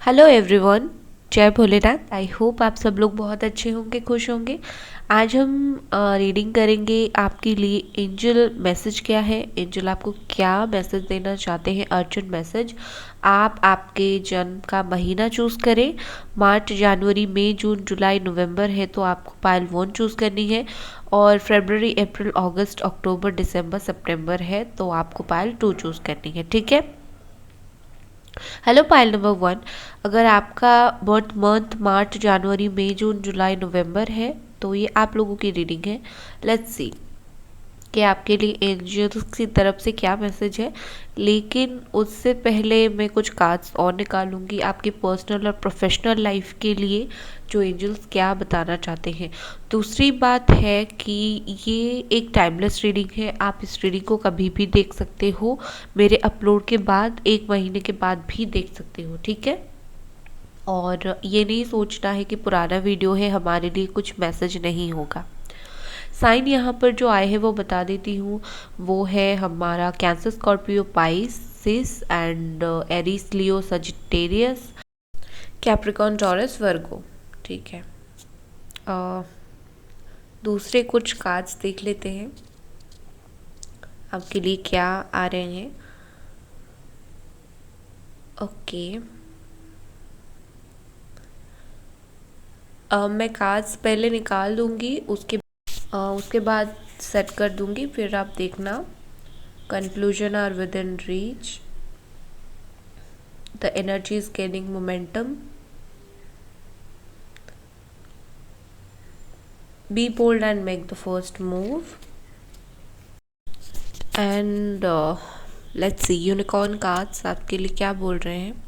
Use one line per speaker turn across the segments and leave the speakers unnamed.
Hello everyone, जय Bholenath. I hope आप सब लोग बहुत अच्छे होंगे, खुश होंगे। आज हम रीडिंग करेंगे आपके लिए एंजल मैसेज क्या है। एंजल आपको क्या मैसेज देना चाहते हैं, अर्जेंट मैसेज। आप आपके जन्म का महीना चूज़ करें। मार्च, जनवरी, मई, जून, जुलाई, नवंबर है तो आपको पाइल 1 चूज़ करनी है। और फरवरी, अप्रैल, अगस्त, अक्टूबर, दिसंबर, सितंबर है तो आपको पाइल 2 चूज़ करनी है। ठीक है। Hello pile number 1। अगर आपका बर्थ मंथ मार्च, जनवरी, मई, जून, जुलाई, नवंबर है तो ये आप लोगों की रीडिंग है। लेट्स सी कि आपके लिए एंजल्स की तरफ से क्या मैसेज है। लेकिन उससे पहले मैं कुछ कार्ड्स और निकालूंगी आपकी पर्सनल और प्रोफेशनल लाइफ के लिए, जो एंजल्स क्या बताना चाहते हैं। दूसरी बात है कि ये एक टाइमलेस रीडिंग है। आप इस रीडिंग को कभी भी देख सकते हो, मेरे अपलोड के बाद 1 महीने के बाद भी देख सकते हो। ठीक है। और ये नहीं सोचना है कि पुराना वीडियो है, हमारे लिए कुछ मैसेज नहीं होगा। साइन यहाँ पर जो आए हैं वो बता देती हूँ। वो है हमारा Cancer, Scorpio, Pisces and Aries, Leo, Sagittarius, Capricorn, Taurus, Virgo. ठीक है। दूसरे कुछ कार्ड्स देख लेते हैं आपके लिए क्या आ रहे हैं। ओके। मैं कार्ड्स पहले निकाल दूंगी, उसके बाद सेट कर दूंगी, फिर आप देखना। Conclusion are within reach, the energy is gaining momentum, be bold and make the first move, and let's see unicorn cards आपके लिए क्या बोल रहे हैं।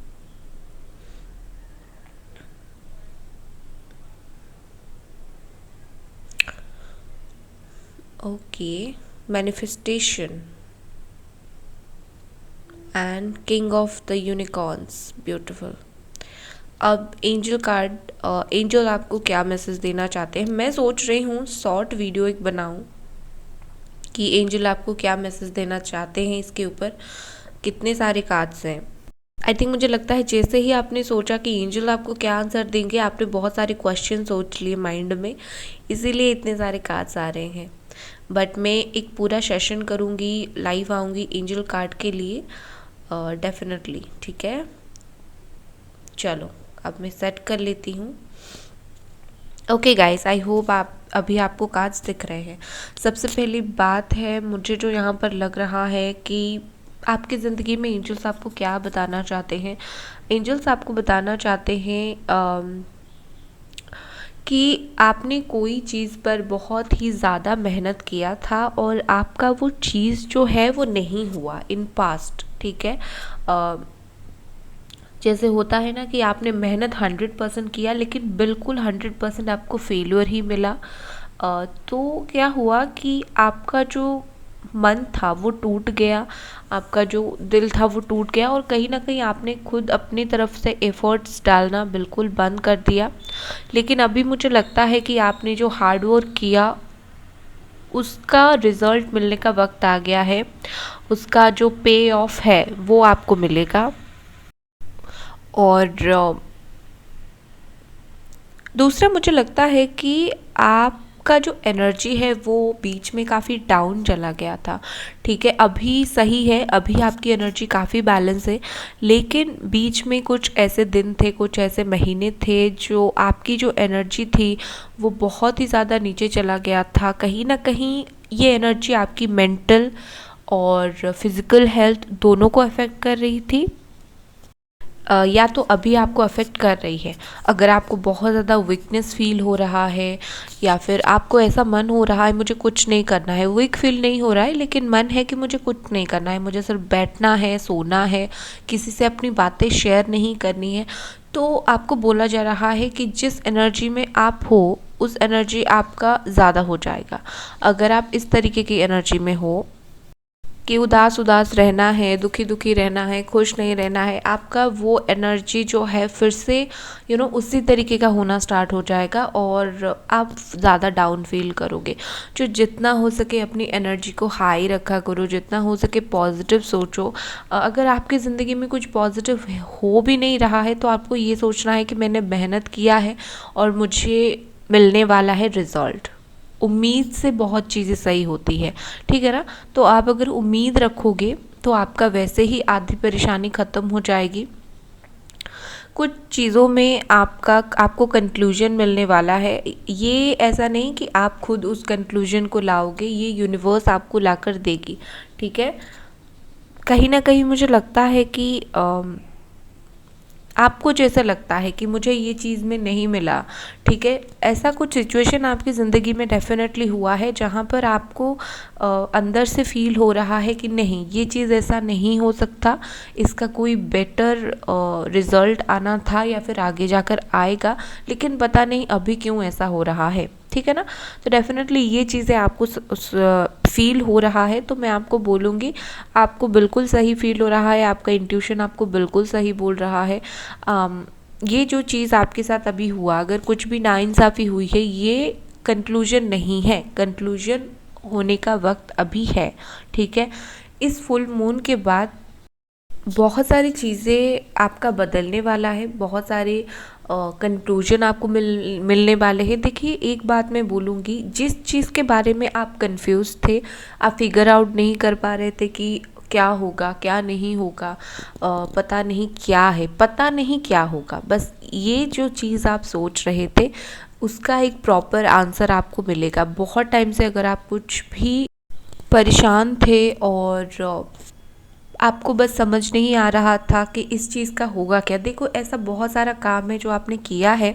Okay. Manifestation and king of the unicorns, beautiful. अब एंजल कार्ड, एंजल आपको क्या message देना चाहते हैं। मैं सोच रही हूँ शॉर्ट वीडियो एक बनाऊँ कि एंजल आपको क्या मैसेज देना चाहते हैं। इसके ऊपर कितने सारे कार्ड्स हैं। आई थिंक मुझे लगता है जैसे ही आपने सोचा कि एंजल आपको क्या आंसर देंगे, आपने बहुत सारे क्वेश्चन सोच लिए माइंड में, इसीलिए इतने सारे कार्ड्स आ रहे हैं। बट मैं एक पूरा सेशन करूँगी, लाइव आऊँगी एंजल कार्ड के लिए डेफिनेटली। ठीक है। चलो अब मैं सेट कर लेती हूँ। ओके गाइस, आई होप आप अभी आपको कार्ड्स दिख रहे हैं। सबसे पहली बात है, मुझे जो यहाँ पर लग रहा है कि आपकी ज़िंदगी में एंजल्स आपको क्या बताना चाहते हैं। एंजल्स आपको बताना चाहते हैं कि आपने कोई चीज़ पर बहुत ही ज़्यादा मेहनत किया था और आपका वो चीज़ जो है वो नहीं हुआ इन पास्ट। ठीक है। जैसे होता है ना कि आपने मेहनत 100% किया लेकिन बिल्कुल 100% आपको फेल्योर ही मिला। तो क्या हुआ कि आपका जो मन था वो टूट गया, आपका जो दिल था वो टूट गया और कहीं ना कहीं आपने खुद अपनी तरफ से एफर्ट्स डालना बिल्कुल बंद कर दिया। लेकिन अभी मुझे लगता है कि आपने जो हार्ड वर्क किया उसका रिज़ल्ट मिलने का वक्त आ गया है। उसका जो पे ऑफ है वो आपको मिलेगा। और दूसरा मुझे लगता है कि आपका जो एनर्जी है वो बीच में काफ़ी डाउन चला गया था। ठीक है, अभी सही है, अभी आपकी एनर्जी काफ़ी बैलेंस है। लेकिन बीच में कुछ ऐसे दिन थे, कुछ ऐसे महीने थे जो आपकी जो एनर्जी थी वो बहुत ही ज़्यादा नीचे चला गया था। कहीं ना कहीं ये एनर्जी आपकी मेंटल और फिज़िकल हेल्थ दोनों को अफेक्ट कर रही थी। या तो अभी आपको अफेक्ट कर रही है। अगर आपको बहुत ज़्यादा वीकनेस फील हो रहा है या फिर आपको ऐसा मन हो रहा है मुझे कुछ नहीं करना है, वीक फील नहीं हो रहा है लेकिन मन है कि मुझे कुछ नहीं करना है, मुझे सिर्फ बैठना है, सोना है, किसी से अपनी बातें शेयर नहीं करनी है, तो आपको बोला जा रहा है कि जिस एनर्जी में आप हो उस एनर्जी आपका ज़्यादा हो जाएगा। अगर आप इस तरीके की एनर्जी में हो कि उदास उदास रहना है, दुखी दुखी रहना है, खुश नहीं रहना है, आपका वो एनर्जी जो है फिर से उसी तरीके का होना स्टार्ट हो जाएगा और आप ज़्यादा डाउन फील करोगे। जो जितना हो सके अपनी एनर्जी को हाई रखा करो, जितना हो सके पॉजिटिव सोचो। अगर आपकी ज़िंदगी में कुछ पॉजिटिव हो भी नहीं रहा है तो आपको ये सोचना है कि मैंने मेहनत किया है और मुझे मिलने वाला है रिज़ल्ट। उम्मीद से बहुत चीज़ें सही होती है, ठीक है ना। तो आप अगर उम्मीद रखोगे तो आपका वैसे ही आधी परेशानी ख़त्म हो जाएगी। कुछ चीज़ों में आपको कंक्लूजन मिलने वाला है। ये ऐसा नहीं कि आप खुद उस कंक्लूजन को लाओगे, ये यूनिवर्स आपको लाकर देगी, ठीक है। कहीं ना कहीं मुझे लगता है कि आपको जैसा लगता है कि मुझे ये चीज़ में नहीं मिला, ठीक है, ऐसा कुछ सिचुएशन आपकी ज़िंदगी में डेफिनेटली हुआ है जहाँ पर आपको अंदर से फील हो रहा है कि नहीं, ये चीज़ ऐसा नहीं हो सकता, इसका कोई बेटर रिज़ल्ट आना था या फिर आगे जाकर आएगा, लेकिन पता नहीं अभी क्यों ऐसा हो रहा है, ठीक है ना। तो डेफिनेटली ये चीज़ें आपको फील हो रहा है तो मैं आपको बोलूँगी आपको बिल्कुल सही फील हो रहा है, आपका इंट्यूशन आपको बिल्कुल सही बोल रहा है। ये जो चीज़ आपके साथ अभी हुआ, अगर कुछ भी नाइंसाफ़ी हुई है, ये कंक्लूजन नहीं है, कंक्लूजन होने का वक्त अभी है, ठीक है। इस फुल मून के बाद बहुत सारी चीज़ें आपका बदलने वाला है, बहुत सारे कंक्लूजन आपको मिलने वाले हैं। देखिए एक बात मैं बोलूँगी, जिस चीज़ के बारे में आप कंफ्यूज थे, आप फिगर आउट नहीं कर पा रहे थे कि क्या होगा क्या नहीं होगा, पता नहीं क्या है, पता नहीं क्या होगा, बस ये जो चीज़ आप सोच रहे थे उसका एक प्रॉपर आंसर आपको मिलेगा। बहुत टाइम से अगर आप कुछ भी परेशान थे और आपको बस समझ नहीं आ रहा था कि इस चीज़ का होगा क्या, देखो ऐसा बहुत सारा काम है जो आपने किया है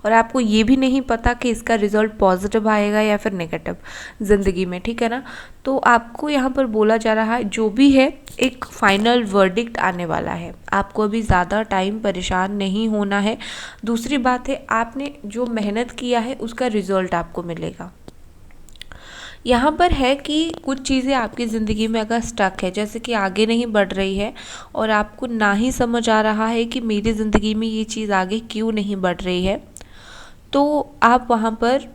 और आपको ये भी नहीं पता कि इसका रिज़ल्ट पॉजिटिव आएगा या फिर नेगेटिव ज़िंदगी में, ठीक है ना। तो आपको यहाँ पर बोला जा रहा है जो भी है एक फाइनल वर्डिक्ट आने वाला है, आपको अभी ज़्यादा टाइम परेशान नहीं होना है। दूसरी बात है, आपने जो मेहनत किया है उसका रिज़ल्ट आपको मिलेगा। यहाँ पर है कि कुछ चीज़ें आपकी ज़िंदगी में अगर स्टक है, जैसे कि आगे नहीं बढ़ रही है और आपको ना ही समझ आ रहा है कि मेरी ज़िंदगी में ये चीज़ आगे क्यों नहीं बढ़ रही है, तो आप वहाँ पर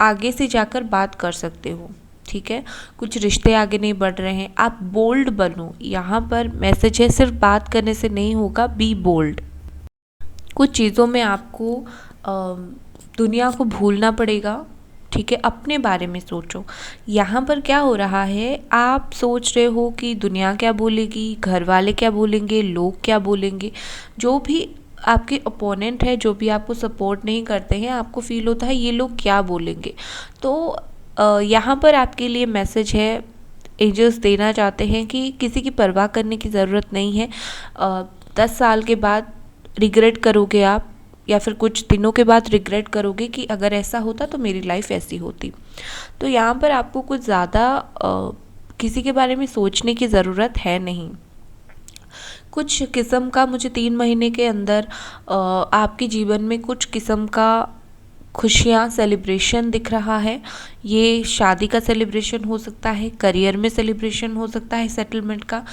आगे से जाकर बात कर सकते हो, ठीक है। कुछ रिश्ते आगे नहीं बढ़ रहे हैं, आप बोल्ड बनो, यहाँ पर मैसेज है, सिर्फ बात करने से नहीं होगा, बी बोल्ड। कुछ चीज़ों में आपको दुनिया को भूलना पड़ेगा, ठीक है, अपने बारे में सोचो। यहाँ पर क्या हो रहा है, आप सोच रहे हो कि दुनिया क्या बोलेगी, घर वाले क्या बोलेंगे, लोग क्या बोलेंगे, जो भी आपके ओपोनेंट है, जो भी आपको सपोर्ट नहीं करते हैं, आपको फील होता है ये लोग क्या बोलेंगे। तो यहाँ पर आपके लिए मैसेज है, एंजल्स देना चाहते हैं कि किसी की परवाह करने की ज़रूरत नहीं है। 10 साल के बाद रिग्रेट करोगे आप, या फिर कुछ दिनों के बाद रिग्रेट करोगे कि अगर ऐसा होता तो मेरी लाइफ ऐसी होती। तो यहाँ पर आपको कुछ ज़्यादा किसी के बारे में सोचने की ज़रूरत है नहीं। कुछ किस्म का मुझे 3 महीने के अंदर आपके जीवन में कुछ किस्म का खुशियाँ सेलिब्रेशन दिख रहा है। ये शादी का सेलिब्रेशन हो सकता है, करियर में सेलिब्रेशन हो सकता है, सेटलमेंट का,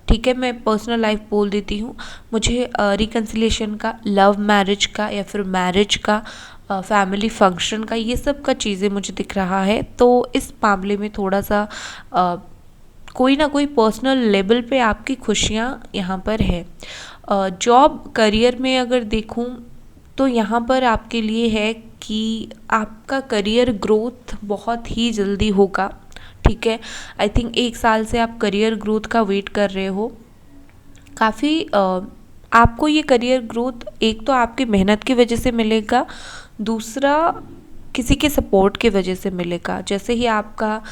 ठीक है। मैं पर्सनल लाइफ बोल देती हूँ, मुझे रिकन्सिलिएशन का, लव मैरिज का या फिर मैरिज का, फैमिली फंक्शन का, ये सब का चीज़ें मुझे दिख रहा है। तो इस मामले में थोड़ा सा कोई ना कोई पर्सनल लेवल पे आपकी खुशियाँ यहाँ पर है। जॉब करियर में अगर देखूँ तो यहाँ पर आपके लिए है कि आपका करियर ग्रोथ बहुत ही जल्दी होगा, ठीक है। आई थिंक 1 साल से आप करियर ग्रोथ का वेट कर रहे हो। काफ़ी आपको ये करियर ग्रोथ एक तो आपकी मेहनत की वजह से मिलेगा, दूसरा किसी के सपोर्ट की वजह से मिलेगा। जैसे ही आपका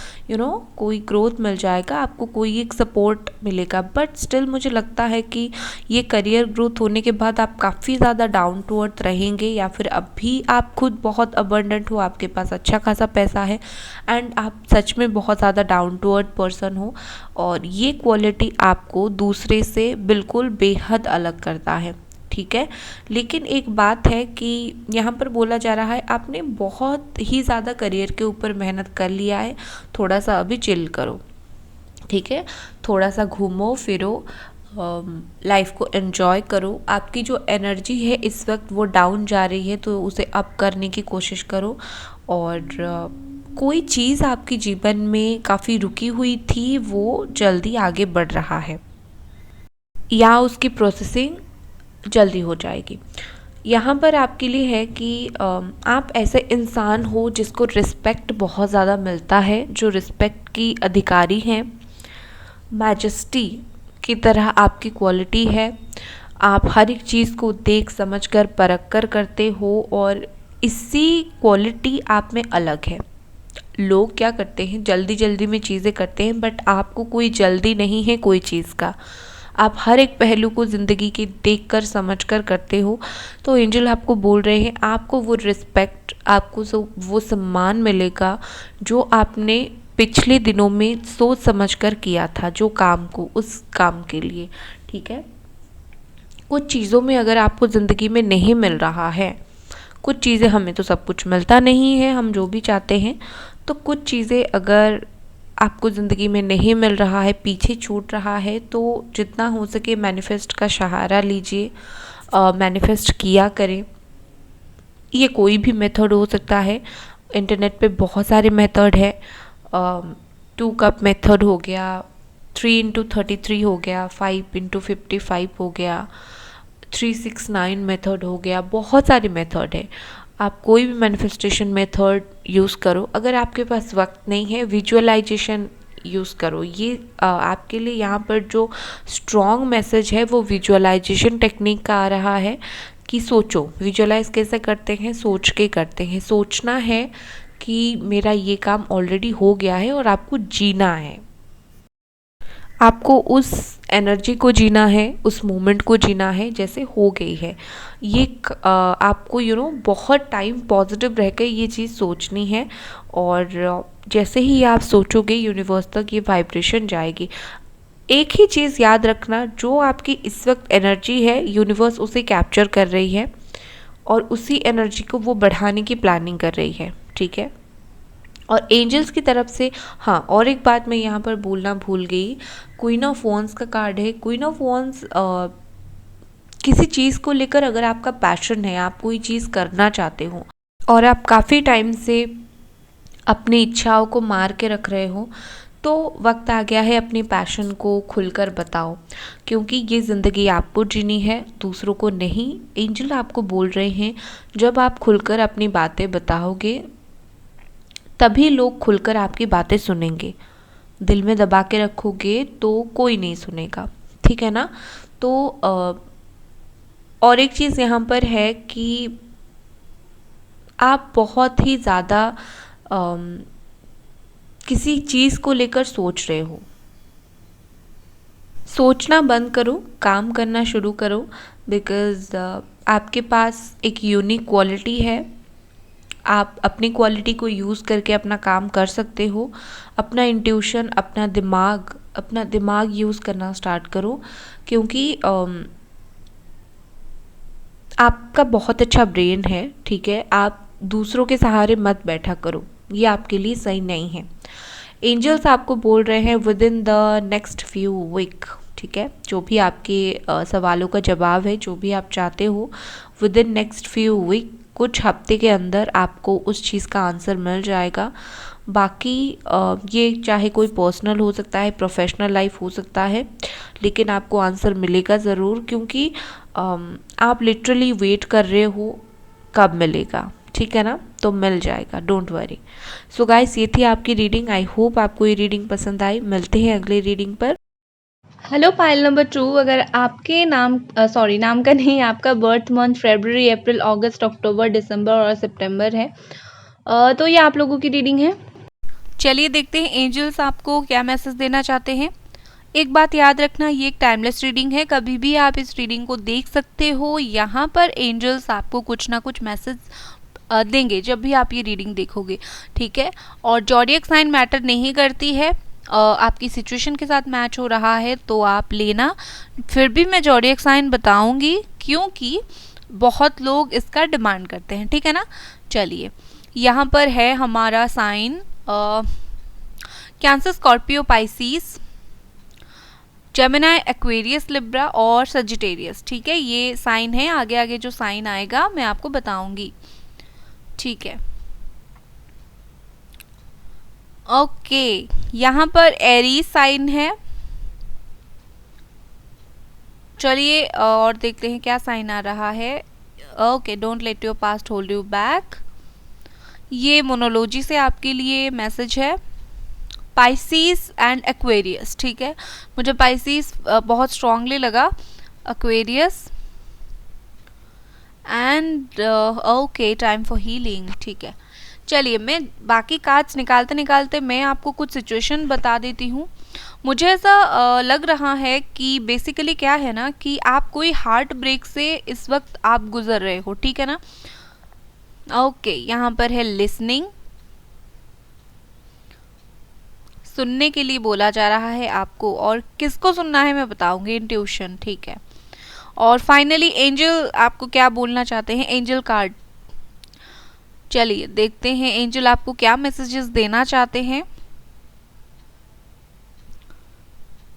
कोई ग्रोथ मिल जाएगा, आपको कोई एक सपोर्ट मिलेगा, बट स्टिल मुझे लगता है कि ये करियर ग्रोथ होने के बाद आप काफ़ी ज़्यादा डाउन टू अर्थ रहेंगे, या फिर अभी आप खुद बहुत अबंडेंट हो, आपके पास अच्छा खासा पैसा है एंड आप सच में बहुत ज़्यादा डाउन टू अर्थ पर्सन हो, और ये क्वालिटी आपको दूसरे से बिल्कुल बेहद अलग करता है, ठीक है। लेकिन एक बात है कि यहाँ पर बोला जा रहा है आपने बहुत ही ज़्यादा करियर के ऊपर मेहनत कर लिया है, थोड़ा सा अभी चिल करो, ठीक है, थोड़ा सा घूमो फिरो, लाइफ को एन्जॉय करो। आपकी जो एनर्जी है इस वक्त वो डाउन जा रही है तो उसे अप करने की कोशिश करो। और कोई चीज़ आपके जीवन में काफ़ी रुकी हुई थी वो जल्दी आगे बढ़ रहा है या उसकी प्रोसेसिंग जल्दी हो जाएगी। यहाँ पर आपके लिए है कि आप ऐसे इंसान हो जिसको रिस्पेक्ट बहुत ज़्यादा मिलता है, जो रिस्पेक्ट की अधिकारी हैं। मैजेस्टी की तरह आपकी क्वालिटी है। आप हर एक चीज़ को देख समझ कर परख कर करते हो और इसी क्वालिटी आप में अलग है। लोग क्या करते हैं, जल्दी जल्दी में चीज़ें करते हैं, बट आपको कोई जल्दी नहीं है कोई चीज़ का। आप हर एक पहलू को ज़िंदगी के देख कर समझ कर करते हो। तो एंजल आपको बोल रहे हैं आपको वो रिस्पेक्ट, आपको वो सम्मान मिलेगा जो आपने पिछले दिनों में सोच समझ कर किया था, जो काम को उस काम के लिए। ठीक है, कुछ चीज़ों में अगर आपको ज़िंदगी में नहीं मिल रहा है, कुछ चीज़ें, हमें तो सब कुछ मिलता नहीं है हम जो भी चाहते हैं, तो कुछ चीज़ें अगर आपको ज़िंदगी में नहीं मिल रहा है, पीछे छूट रहा है, तो जितना हो सके मैनिफेस्ट का सहारा लीजिए, मैनिफेस्ट किया करें। ये कोई भी मेथड हो सकता है, इंटरनेट पे बहुत सारे मेथड है। 2 कप मेथड हो गया, 3x33 हो गया, 5x55 हो गया, 369 मेथड हो गया, बहुत सारे मेथड है। आप कोई भी मैनिफेस्टेशन मेथड यूज़ करो। अगर आपके पास वक्त नहीं है, विजुअलाइजेशन यूज़ करो। ये आपके लिए यहाँ पर जो स्ट्रॉन्ग मैसेज है वो विजुअलाइजेशन टेक्निक का आ रहा है कि सोचो। विजुअलाइज कैसे करते हैं, सोच के करते हैं। सोचना है कि मेरा ये काम ऑलरेडी हो गया है और आपको जीना है, आपको उस एनर्जी को जीना है, उस मोमेंट को जीना है जैसे हो गई है। ये आपको बहुत टाइम पॉजिटिव रह के ये चीज़ सोचनी है और जैसे ही आप सोचोगे यूनिवर्स तक ये वाइब्रेशन जाएगी। एक ही चीज़ याद रखना, जो आपकी इस वक्त एनर्जी है यूनिवर्स उसे कैप्चर कर रही है और उसी एनर्जी को वो बढ़ाने की प्लानिंग कर रही है। ठीक है, और एंजल्स की तरफ से, हाँ, और एक बात मैं यहाँ पर बोलना भूल गई, क्वीन ऑफ वॉन्ड्स का कार्ड है। क्वीन ऑफ वॉन्ड्स किसी चीज़ को लेकर अगर आपका पैशन है, आप कोई चीज़ करना चाहते हो और आप काफ़ी टाइम से अपनी इच्छाओं को मार के रख रहे हो, तो वक्त आ गया है अपनी पैशन को खुलकर बताओ, क्योंकि ये ज़िंदगी आपको जीनी है, दूसरों को नहीं। एंजल आपको बोल रहे हैं जब आप खुलकर अपनी बातें बताओगे तभी लोग खुलकर आपकी बातें सुनेंगे। दिल में दबा के रखोगे तो कोई नहीं सुनेगा। ठीक है ना। तो और एक चीज़ यहाँ पर है कि आप बहुत ही ज़्यादा किसी चीज़ को लेकर सोच रहे हो। सोचना बंद करो, काम करना शुरू करो, बिकॉज़ आपके पास एक यूनिक क्वालिटी है। आप अपनी क्वालिटी को यूज़ करके अपना काम कर सकते हो। अपना इंट्यूशन, अपना दिमाग यूज़ करना स्टार्ट करो, क्योंकि आपका बहुत अच्छा ब्रेन है। ठीक है, आप दूसरों के सहारे मत बैठा करो, ये आपके लिए सही नहीं है। एंजल्स आपको बोल रहे हैं within the next few week. ठीक है, जो भी आपके सवालों का जवाब है, जो भी आप चाहते हो, within next few week, कुछ हफ्ते के अंदर आपको उस चीज़ का आंसर मिल जाएगा। बाकी ये चाहे कोई पर्सनल हो सकता है, प्रोफेशनल लाइफ हो सकता है, लेकिन आपको आंसर मिलेगा ज़रूर, क्योंकि आप लिटरली वेट कर रहे हो कब मिलेगा। ठीक है ना, तो मिल जाएगा, डोंट वरी। सो गाइस, ये थी आपकी रीडिंग। आई होप आपको ये रीडिंग पसंद आई। मिलते हैं अगले रीडिंग पर।
हेलो पाइल नंबर 2, अगर आपके नाम नाम का नहीं, आपका बर्थ मंथ फरवरी, अप्रैल, अगस्त, अक्टूबर, दिसंबर और सितंबर है, तो ये आप लोगों की रीडिंग है।
चलिए देखते हैं एंजल्स आपको क्या मैसेज देना चाहते हैं। एक बात याद रखना, ये एक टाइमलेस रीडिंग है, कभी भी आप इस रीडिंग को देख सकते हो। यहाँ पर एंजल्स आपको कुछ ना कुछ मैसेज देंगे जब भी आप ये रीडिंग देखोगे। ठीक है, और जॉडियक साइन मैटर नहीं करती है, आपकी सिचुएशन के साथ मैच हो रहा है तो आप लेना। फिर भी मैं जॉडियक साइन बताऊंगी, क्योंकि बहुत लोग इसका डिमांड करते हैं। ठीक है ना। चलिए, यहाँ पर है हमारा sign cancer, Scorpio, Pisces,
Gemini, Aquarius, Libra और सजिटेरियस। ठीक है, ये साइन है, आगे आगे जो साइन आएगा मैं आपको बताऊंगी। ठीक है, ओके, यहाँ पर एरीज साइन है। चलिए और देखते हैं क्या साइन आ रहा है। Okay, don't let your past hold you back, ये मोनोलॉजी से आपके लिए मैसेज है। पाइसिस एंड एक्वेरियस, ठीक है, मुझे पाइसिस बहुत स्ट्रांगली लगा, Aquarius and okay, time for healing. ठीक है, चलिए मैं बाकी कार्ड्स निकालते निकालते मैं आपको कुछ सिचुएशन बता देती हूँ। मुझे ऐसा लग रहा है कि बेसिकली क्या है ना कि आप कोई हार्ट ब्रेक से इस वक्त आप गुजर रहे हो, ठीक है ना। ओके, यहाँ पर है लिसनिंग, सुनने के लिए बोला जा रहा है आपको, और किसको सुनना है मैं बताऊंगी, इंट्यूशन। ठीक है, और फाइनली एंजल आपको क्या बोलना चाहते हैं, एंजल कार्ड। चलिए देखते हैं एंजल आपको क्या मैसेजेस देना चाहते हैं।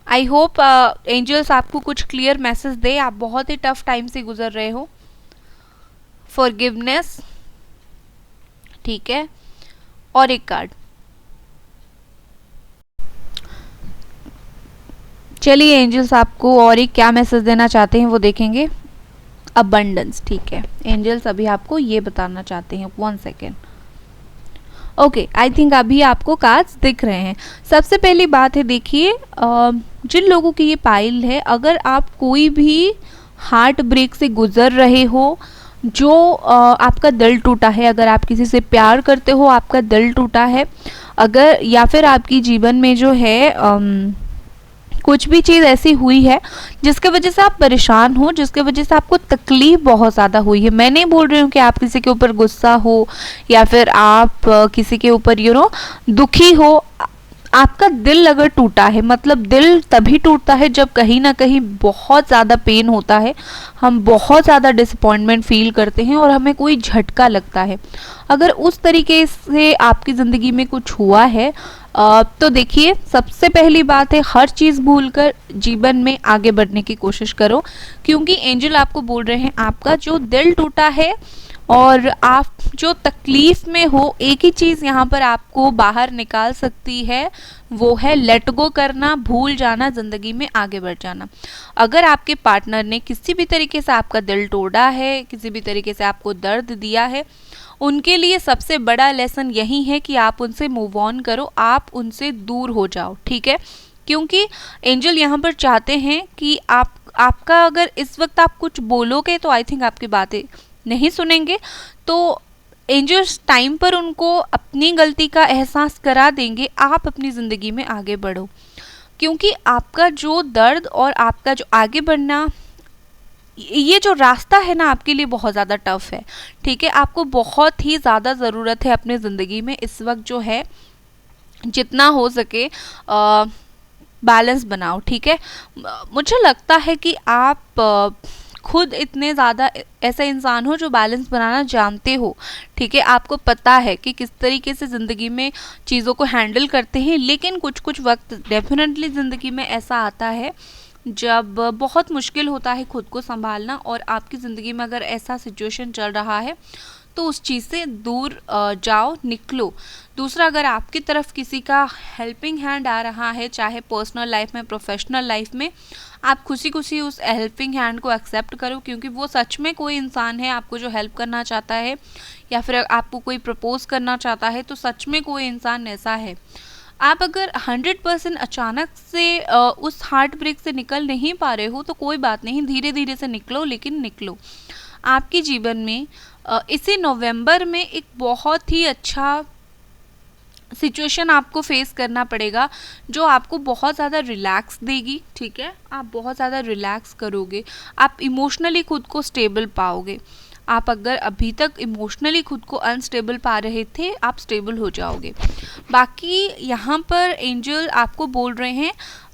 आई होप एंजल्स आपको कुछ क्लियर मैसेज दे, आप बहुत ही टफ टाइम से गुजर रहे हो। फॉरगिवनेस, ठीक है, और एक कार्ड। चलिए एंजल्स आपको और एक क्या मैसेज देना चाहते हैं वो देखेंगे। अबंडेंस, ठीक है, एंजल्स अभी आपको ये बताना चाहते हैं, 1 सेकेंड। ओके, आई थिंक अभी आपको कार्ड्स दिख रहे हैं। सबसे पहली बात है, देखिए जिन लोगों की ये पाइल है, अगर आप कोई भी हार्ट ब्रेक से गुजर रहे हो, जो आपका दिल टूटा है, अगर आप किसी से प्यार करते हो, आपका दिल टूटा है, अगर या फिर आपकी जीवन में जो है कुछ भी चीज़ ऐसी हुई है जिसके वजह से आप परेशान हो, जिसके वजह से आपको तकलीफ बहुत ज़्यादा हुई है। मैं नहीं बोल रही हूँ कि आप किसी के ऊपर गुस्सा हो या फिर आप किसी के ऊपर दुखी हो। आपका दिल अगर टूटा है, मतलब दिल तभी टूटता है जब कहीं ना कहीं बहुत ज़्यादा पेन होता है, हम बहुत ज़्यादा डिसअपॉइंटमेंट फील करते हैं और हमें कोई झटका लगता है। अगर उस तरीके से आपकी ज़िंदगी में कुछ हुआ है तो देखिए, सबसे पहली बात है, हर चीज़ भूलकर जीवन में आगे बढ़ने की कोशिश करो, क्योंकि एंजल आपको बोल रहे हैं आपका जो दिल टूटा है और आप जो तकलीफ में हो, एक ही चीज़ यहाँ पर आपको बाहर निकाल सकती है, वो है लेट गो करना, भूल जाना, ज़िंदगी में आगे बढ़ जाना। अगर आपके पार्टनर ने किसी भी तरीके से आपका दिल तोड़ा है, किसी भी तरीके से आपको दर्द दिया है, उनके लिए सबसे बड़ा लेसन यही है कि आप उनसे मूव ऑन करो, आप उनसे दूर हो जाओ, ठीक है। क्योंकि एंजल यहाँ पर चाहते हैं कि आपका अगर इस वक्त आप कुछ बोलोगे तो आई थिंक आपकी बातें नहीं सुनेंगे, तो एंजल्स टाइम पर उनको अपनी गलती का एहसास करा देंगे, आप अपनी ज़िंदगी में आगे बढ़ो। क्योंकि आपका जो दर्द और आपका जो आगे बढ़ना, ये जो रास्ता है ना आपके लिए बहुत ज़्यादा टफ है, ठीक है। आपको बहुत ही ज़्यादा ज़रूरत है अपने ज़िंदगी में इस वक्त जो है, जितना हो सके बैलेंस बनाओ, ठीक है। मुझे लगता है कि आप खुद इतने ज़्यादा ऐसा इंसान हो जो बैलेंस बनाना जानते हो, ठीक है। आपको पता है कि किस तरीके से ज़िंदगी में चीज़ों को हैंडल करते हैं, लेकिन कुछ कुछ वक्त डेफिनेटली ज़िंदगी में ऐसा आता है जब बहुत मुश्किल होता है खुद को संभालना, और आपकी ज़िंदगी में अगर ऐसा सिचुएशन चल रहा है तो उस चीज़ से दूर जाओ, निकलो। दूसरा, अगर आपकी तरफ किसी का हेल्पिंग हैंड आ रहा है, चाहे पर्सनल लाइफ में, प्रोफेशनल लाइफ में, आप खुशी खुशी उस हेल्पिंग हैंड को एक्सेप्ट करो, क्योंकि वो सच में कोई इंसान है आपको जो हेल्प करना चाहता है, या फिर आपको कोई प्रपोज करना चाहता है तो सच में कोई इंसान ऐसा है। आप अगर 100% अचानक से उस हार्ट ब्रेक से निकल नहीं पा रहे हो तो कोई बात नहीं, धीरे धीरे से निकलो, लेकिन निकलो। आपके जीवन में इसी नवंबर में एक बहुत ही अच्छा सिचुएशन आपको फेस करना पड़ेगा, जो आपको बहुत ज़्यादा रिलैक्स देगी, ठीक है। आप बहुत ज़्यादा रिलैक्स करोगे, आप इमोशनली खुद को स्टेबल पाओगे। आप अगर अभी तक इमोशनली खुद को अनस्टेबल पा रहे थे, आप स्टेबल हो जाओगे। बाकी यहाँ पर एंजल आपको बोल रहे हैं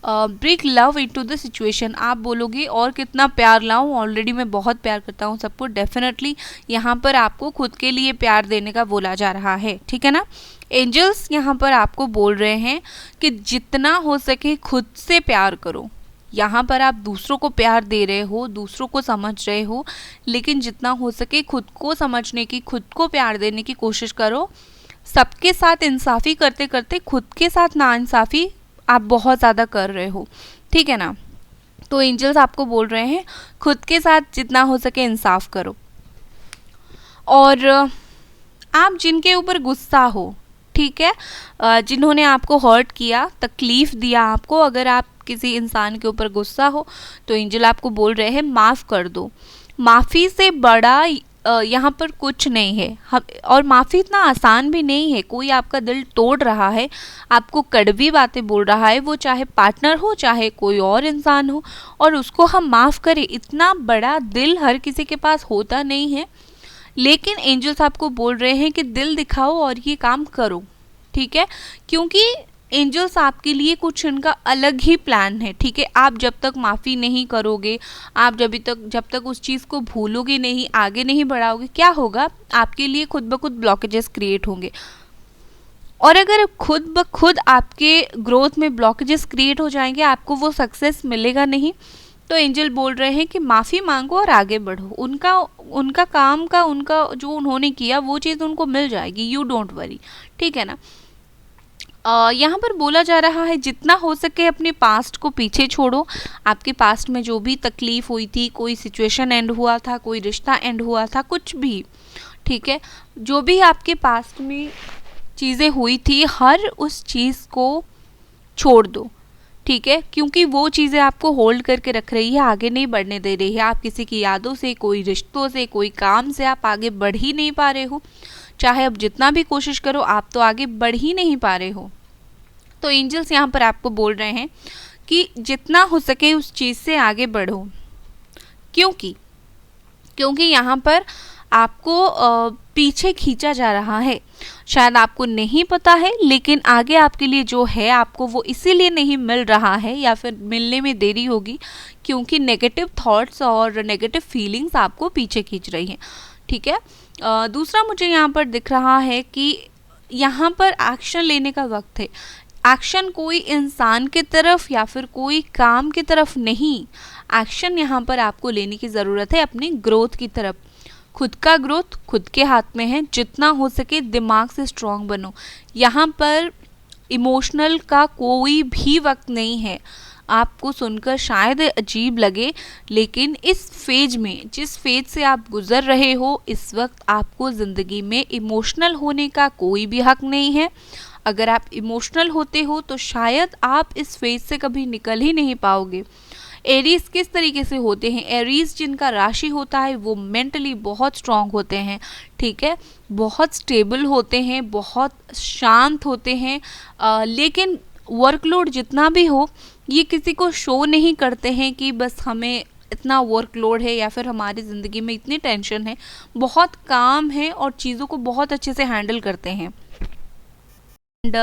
bring love into the situation. आप बोलोगे और कितना प्यार लाऊं, ऑलरेडी मैं बहुत प्यार करता हूँ सबको। डेफिनेटली यहाँ पर आपको खुद के लिए प्यार देने का बोला जा रहा है, ठीक है ना। एंजल्स यहाँ पर आपको बोल रहे हैं कि जितना हो सके खुद से प्यार करो, यहाँ पर आप दूसरों को प्यार दे रहे हो, दूसरों को समझ रहे हो, लेकिन जितना हो सके खुद को समझने की, खुद को प्यार देने की कोशिश करो। सबके साथ इंसाफ़ी करते करते खुद के साथ नाइंसाफ़ी आप बहुत ज़्यादा कर रहे हो, ठीक है ना। तो एंजल्स आपको बोल रहे हैं खुद के साथ जितना हो सके इंसाफ करो। और आप जिनके ऊपर गुस्सा हो, ठीक है, जिन्होंने आपको हर्ट किया, तकलीफ़ दिया आपको, अगर आप किसी इंसान के ऊपर गुस्सा हो तो एंजल आपको बोल रहे हैं माफ़ कर दो। माफ़ी से बड़ा यहाँ पर कुछ नहीं है। और माफ़ी इतना आसान भी नहीं है। कोई आपका दिल तोड़ रहा है, आपको कड़वी बातें बोल रहा है, वो चाहे पार्टनर हो चाहे कोई और इंसान हो, और उसको हम माफ़ करें, इतना बड़ा दिल हर किसी के पास होता नहीं है। लेकिन एंजल्स आपको बोल रहे हैं कि दिल दिखाओ और ये काम करो, ठीक है, क्योंकि एंजल्स आपके लिए कुछ उनका अलग ही प्लान है, ठीक है। आप जब तक माफ़ी नहीं करोगे, आप जब तक उस चीज़ को भूलोगे नहीं, आगे नहीं बढ़ाओगे, क्या होगा, आपके लिए खुद ब खुद ब्लॉकेजेस क्रिएट होंगे। और अगर खुद ब खुद आपके ग्रोथ में ब्लॉकेजेस क्रिएट हो जाएंगे, आपको वो सक्सेस मिलेगा नहीं। तो एंजल बोल रहे हैं कि माफ़ी मांगो और आगे बढ़ो। उनका काम का, उनका जो उन्होंने किया वो चीज़ उनको मिल जाएगी, यू डोंट वरी, ठीक है ना। यहाँ पर बोला जा रहा है जितना हो सके अपने पास्ट को पीछे छोड़ो। आपके पास्ट में जो भी तकलीफ़ हुई थी, कोई सिचुएशन एंड हुआ था, कोई रिश्ता एंड हुआ था, कुछ भी, ठीक है, जो भी आपके पास्ट में चीज़ें हुई थी, हर उस चीज़ को छोड़ दो, ठीक है, क्योंकि वो चीज़ें आपको होल्ड करके रख रही है, आगे नहीं बढ़ने दे रही है। आप किसी की यादों से, कोई रिश्तों से, कोई काम से आप आगे बढ़ ही नहीं पा रहे हो। चाहे अब जितना भी कोशिश करो, आप तो आगे बढ़ ही नहीं पा रहे हो। तो एंजल्स यहाँ पर आपको बोल रहे हैं कि जितना हो सके उस चीज़ से आगे बढ़ो, क्योंकि यहाँ पर आपको पीछे खींचा जा रहा है। शायद आपको नहीं पता है, लेकिन आगे आपके लिए जो है, आपको वो इसीलिए नहीं मिल रहा है, या फिर मिलने में देरी होगी, क्योंकि नेगेटिव थॉट्स और नेगेटिव फीलिंग्स आपको पीछे खींच रही हैं, ठीक है। दूसरा मुझे यहाँ पर दिख रहा है कि यहाँ पर एक्शन लेने का वक्त है। एक्शन कोई इंसान की तरफ या फिर कोई काम की तरफ नहीं, एक्शन यहाँ पर आपको लेने की ज़रूरत है अपनी ग्रोथ की तरफ। खुद का ग्रोथ खुद के हाथ में है। जितना हो सके दिमाग से स्ट्रांग बनो। यहाँ पर इमोशनल का कोई भी वक्त नहीं है। आपको सुनकर शायद अजीब लगे, लेकिन इस फेज में, जिस फेज से आप गुजर रहे हो, इस वक्त आपको ज़िंदगी में इमोशनल होने का कोई भी हक नहीं है। अगर आप इमोशनल होते हो तो शायद आप इस फेज से कभी निकल ही नहीं पाओगे। एरीज किस तरीके से होते हैं? एरीज जिनका राशि होता है वो मेंटली बहुत स्ट्रांग होते हैं, ठीक है, बहुत स्टेबल होते हैं, बहुत शांत होते हैं, लेकिन वर्कलोड जितना भी हो, ये किसी को शो नहीं करते हैं कि बस हमें इतना वर्कलोड है या फिर हमारी ज़िंदगी में इतनी टेंशन है। बहुत काम है और चीज़ों को बहुत अच्छे से हैंडल करते हैं। एंड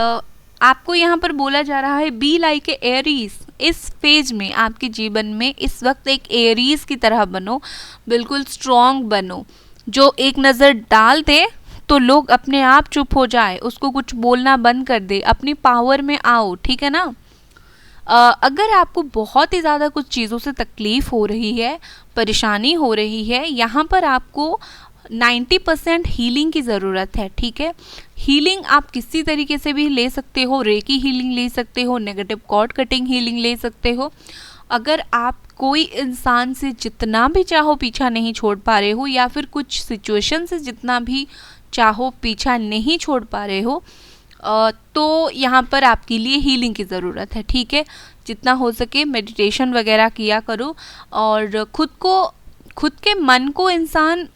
आपको यहाँ पर बोला जा रहा है बी लाइक ए एरीज। इस फेज में आपके जीवन में इस वक्त एक एरीज की तरह बनो, बिल्कुल स्ट्रॉन्ग बनो। जो एक नज़र डाल दे तो लोग अपने आप चुप हो जाए, उसको कुछ बोलना बंद कर दे, अपनी पावर में आओ, ठीक है ना। अगर आपको बहुत ही ज़्यादा कुछ चीज़ों से तकलीफ़ हो रही है, परेशानी हो रही है, यहाँ पर आपको 90% हीलिंग की ज़रूरत है, ठीक है। हीलिंग आप किसी तरीके से भी ले सकते हो, रेकी हीलिंग ले सकते हो, नेगेटिव कॉर्ड कटिंग हीलिंग ले सकते हो। अगर आप कोई इंसान से जितना भी चाहो पीछा नहीं छोड़ पा रहे हो, या फिर कुछ सिचुएशन से जितना भी चाहो पीछा नहीं छोड़ पा रहे हो, तो यहाँ पर आपके लिए हीलिंग की ज़रूरत है, ठीक है। जितना हो सके मेडिटेशन वगैरह किया करो, और खुद के मन को इंसान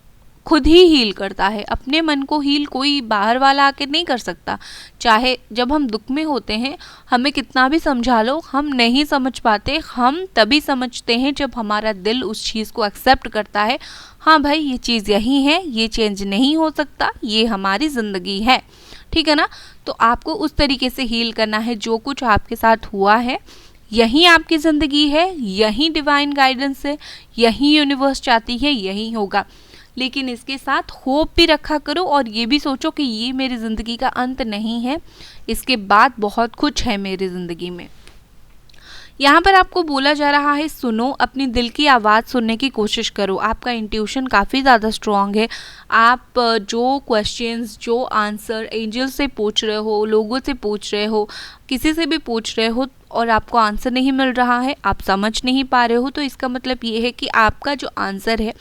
खुद ही हील करता है। अपने मन को हील कोई बाहर वाला आके नहीं कर सकता। चाहे जब हम दुख में होते हैं, हमें कितना भी समझा लो, हम नहीं समझ पाते। हम तभी समझते हैं जब हमारा दिल उस चीज़ को एक्सेप्ट करता है, हाँ भाई ये चीज़ यही है, ये चेंज नहीं हो सकता, ये हमारी ज़िंदगी है, ठीक है ना। तो आपको उस तरीके से हील करना है। जो कुछ आपके साथ हुआ है, यही आपकी ज़िंदगी है, यही डिवाइन गाइडेंस है, यही यूनिवर्स चाहती है, यही होगा। लेकिन इसके साथ होप भी रखा करो, और ये भी सोचो कि ये मेरी ज़िंदगी का अंत नहीं है, इसके बाद बहुत कुछ है मेरी ज़िंदगी में। यहाँ पर आपको बोला जा रहा है सुनो, अपनी दिल की आवाज़ सुनने की कोशिश करो। आपका इंट्यूशन काफ़ी ज़्यादा स्ट्रॉन्ग है। आप जो क्वेश्चंस, जो आंसर एंजल से पूछ रहे हो, लोगों से पूछ रहे हो, किसी से भी पूछ रहे हो और आपको आंसर नहीं मिल रहा है, आप समझ नहीं पा रहे हो, तो इसका मतलब ये है कि आपका जो आंसर है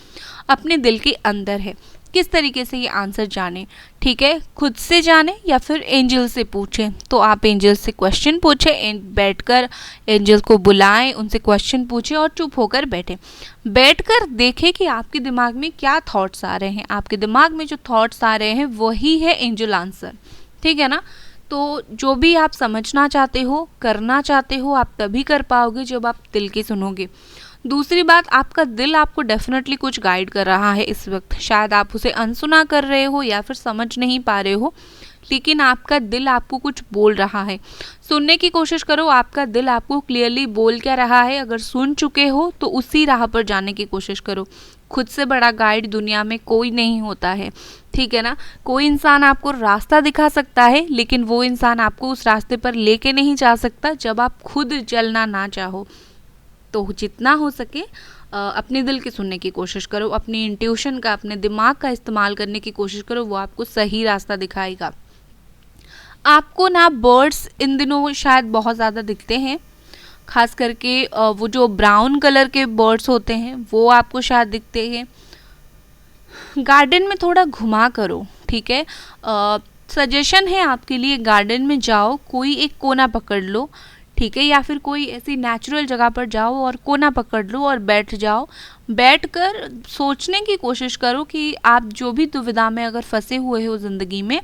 अपने दिल के अंदर है। किस तरीके से ये आंसर जाने, ठीक है, खुद से जाने या फिर एंजल से पूछें। तो आप एंजल से क्वेश्चन पूछें, बैठकर एंजल को बुलाएं, उनसे क्वेश्चन पूछें और चुप होकर बैठें। बैठकर देखें कि आपके दिमाग में क्या थॉट्स आ रहे हैं। आपके दिमाग में जो थॉट्स आ रहे हैं वही है एंजल आंसर, ठीक है ना। तो जो भी आप समझना चाहते हो, करना चाहते हो, आप तभी कर पाओगे जब आप दिल की सुनोगे। दूसरी बात, आपका दिल आपको डेफिनेटली कुछ गाइड कर रहा है इस वक्त। शायद आप उसे अनसुना कर रहे हो या फिर समझ नहीं पा रहे हो, लेकिन आपका दिल आपको कुछ बोल रहा है। सुनने की कोशिश करो, आपका दिल आपको क्लियरली बोल क्या रहा है। अगर सुन चुके हो तो उसी राह पर जाने की कोशिश करो। खुद से बड़ा गाइड दुनिया में कोई नहीं होता है, ठीक है ना। कोई इंसान आपको रास्ता दिखा सकता है, लेकिन वो इंसान आपको उस रास्ते पर लेके नहीं जा सकता जब आप खुद चलना ना चाहो। तो जितना हो सके अपने दिल की सुनने की कोशिश करो, अपनी इंट्यूशन का, अपने दिमाग का इस्तेमाल करने की कोशिश करो, वो आपको सही रास्ता दिखाएगा। आपको ना बर्ड्स इन दिनों शायद बहुत ज़्यादा दिखते हैं, खास करके वो जो ब्राउन कलर के बर्ड्स होते हैं वो आपको शायद दिखते हैं। गार्डन में थोड़ा घुमा करो, ठीक है। सजेशन है आपके लिए, गार्डन में जाओ, कोई एक कोना पकड़ लो, ठीक है, या फिर कोई ऐसी नेचुरल जगह पर जाओ और कोना पकड़ लो और बैठ जाओ। बैठकर सोचने की कोशिश करो कि आप जो भी दुविधा में अगर फंसे हुए हो ज़िंदगी में,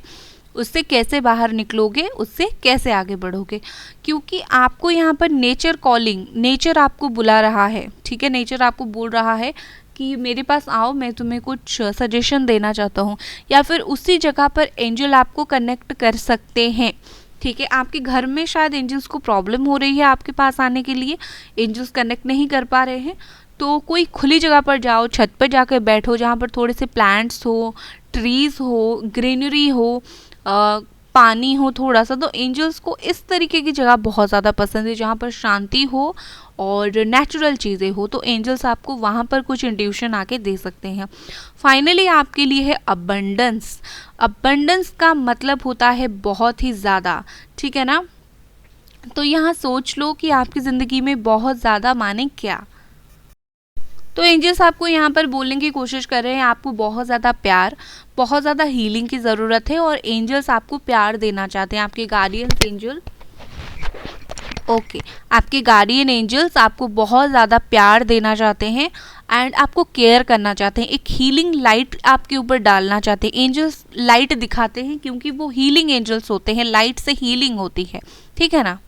उससे कैसे बाहर निकलोगे, उससे कैसे आगे बढ़ोगे। क्योंकि आपको यहाँ पर नेचर कॉलिंग, नेचर आपको बुला रहा है, ठीक है। नेचर आपको बोल रहा है कि मेरे पास आओ, मैं तुम्हें कुछ सजेशन देना चाहता हूँ। या फिर उसी जगह पर एंजल आपको कनेक्ट कर सकते हैं, ठीक है। आपके घर में शायद एंजल्स को प्रॉब्लम हो रही है आपके पास आने के लिए, एंजल्स कनेक्ट नहीं कर पा रहे हैं। तो कोई खुली जगह पर जाओ, छत पर जाकर बैठो जहाँ पर थोड़े से प्लांट्स हो, ट्रीज़ हो, ग्रीनरी हो, पानी हो थोड़ा सा। तो एंजल्स को इस तरीके की जगह बहुत ज़्यादा पसंद है जहाँ पर शांति हो और नेचुरल चीज़ें हो। तो एंजल्स आपको वहाँ पर कुछ इंट्यूशन आके दे सकते हैं। फाइनली आपके लिए है अबंडेंस। अबंडेंस का मतलब होता है बहुत ही ज़्यादा, ठीक है ना। तो यहाँ सोच लो कि आपकी ज़िंदगी में बहुत ज़्यादा माने क्या। तो एंजल्स आपको यहाँ पर बोलने की कोशिश कर रहे हैं आपको बहुत ज़्यादा प्यार, बहुत ज़्यादा हीलिंग की ज़रूरत है और एंजल्स आपको प्यार देना चाहते हैं। आपके गार्डियंस एंजल, ओके, आपके गार्डियन एंजल्स आपको बहुत ज़्यादा प्यार देना चाहते हैं एंड आपको केयर करना चाहते हैं। एक हीलिंग लाइट आपके ऊपर डालना चाहते हैं। एंजल्स लाइट दिखाते हैं क्योंकि वो हीलिंग एंजल्स होते हैं, लाइट से हीलिंग होती है, ठीक है ना।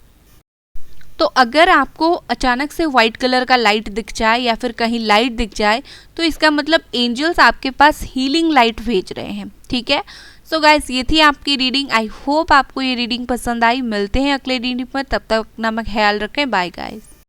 तो अगर आपको अचानक से वाइट कलर का लाइट दिख जाए या फिर कहीं लाइट दिख जाए तो इसका मतलब एंजल्स आपके पास हीलिंग लाइट भेज रहे हैं, ठीक है। सो गाइस, ये थी आपकी रीडिंग। आई होप आपको ये रीडिंग पसंद आई। मिलते हैं अगले रीडिंग में, तब तक अपना ख्याल रखें। Bye guys.